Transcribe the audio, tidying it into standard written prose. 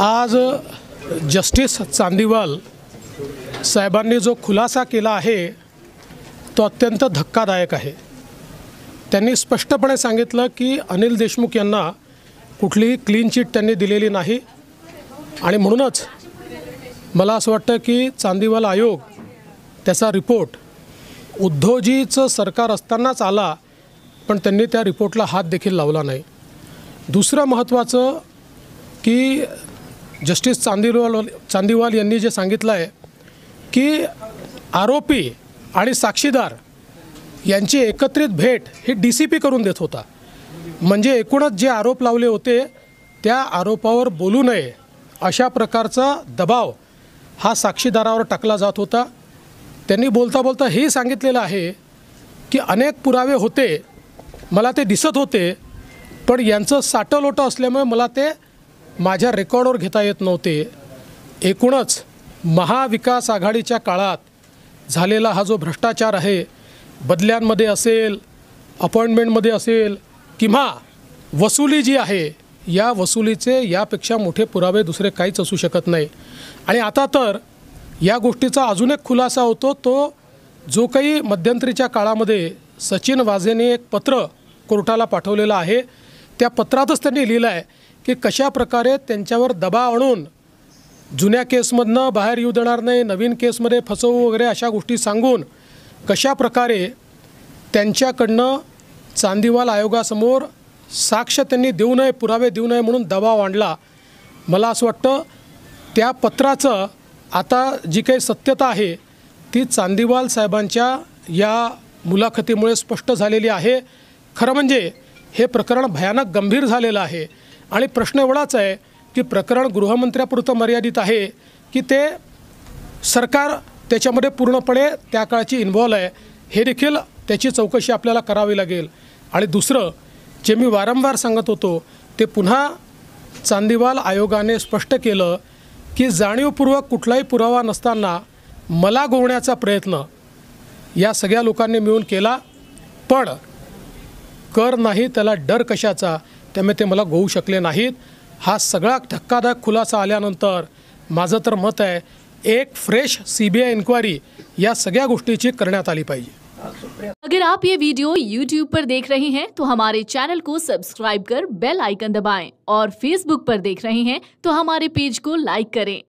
आज जस्टिस चांदीवाल साहेबांनी जो खुलासा केला आहे तो अत्यंत धक्कादायक आहे। त्यांनी स्पष्टपणे सांगितलं की अनिल देशमुख यांना कुठलीही क्लीन चिट त्यांनी दिलेली नाही आणि म्हणूनच मला असं वाटतं की चांदीवाल आयोग त्याचा रिपोर्ट उद्धवजीचं सरकार असतानाच आला, पण त्यांनी त्या रिपोर्टला हात देखील लावला नाही। दुसरं महत्त्वाचं की जस्टिस चांदीवाल यांनी जे सांगितलं आहे की आरोपी आणि साक्षीदार यांची एकत्रित भेट ही DCP करून देत होता, म्हणजे एकूणच जे आरोप लावले होते त्या आरोपावर बोलू नये अशा प्रकारचा दबाव हा साक्षीदारावर टाकला जात होता। त्यांनी बोलता बोलता हे सांगितलेलं आहे की अनेक पुरावे होते, मला ते दिसत होते, पण यांचं साटलोटं असल्यामुळे मला ते माझ्या रेकॉर्डवर घेता येत नव्हते। एकूणच महाविकास आघाडीच्या काळात झालेला हा जो भ्रष्टाचार आहे, बदल्यांमध्ये असेल, अपॉइंटमेंटमध्ये असेल किंवा वसुली जी आहे, या वसुलीचे यापेक्षा मोठे पुरावे दुसरे काहीच असू शकत नाही। आणि आता तर या गोष्टीचा अजून एक खुलासा होतो, तो जो काही मध्यंतरीच्या काळामध्ये सचिन वाझेने एक पत्र कोर्टाला पाठवलेलं आहे, त्या पत्रातच त्यांनी लिहिलं आहे की कशा प्रकारे त्यांच्यावर दबाव आणून जुन्या केसमधनं बाहेर येऊ देणार नाही, नवीन केसमध्ये फसवू वगैरे अशा गोष्टी सांगून कशा प्रकारे त्यांच्याकडनं चांदीवाल आयोगासमोर साक्ष त्यांनी देऊ नये, पुरावे देऊ नये म्हणून दबाव आणला। मला असं वाटतं त्या पत्राचं आता जी काही सत्यता आहे ती चांदीवाल साहेबांच्या या मुलाखतीमुळे स्पष्ट झालेली आहे। खरं म्हणजे हे प्रकरण भयानक गंभीर झालेलं आहे आणि प्रश्न एवढाच आहे की प्रकरण गृहमंत्र्यापुरतं मर्यादित आहे की ते सरकार त्याच्यामध्ये पूर्णपणे त्या काळची इन्व्हॉल्व आहे, हे देखील त्याची चौकशी आपल्याला करावी लागेल। आणि दुसरं जे मी वारंवार सांगत होतो ते पुन्हा चांदीवाल आयोगाने स्पष्ट केलं की जाणीवपूर्वक कुठलाही पुरावा नसताना मला गोवण्याचा प्रयत्न या सगळ्या लोकांनी मिळून केला, पण कर नाही त्याला डर कशाचा, त्यामुळे ते मला गोवू शकले नाहीत। हा सगळा धक्कादायक खुलासा आल्यानंतर माझं तर मत आहे एक फ्रेश CBI इन्क्वायरी या सगळ्या गोष्टीची करण्यात आली पाहिजे। अगर आप ये वीडियो YouTube पर देख रहे हैं तो हमारे चैनल को सब्सक्राइब कर बेल आइकन दबाएं और Facebook पर देख रहे हैं तो हमारे पेज को लाइक करें।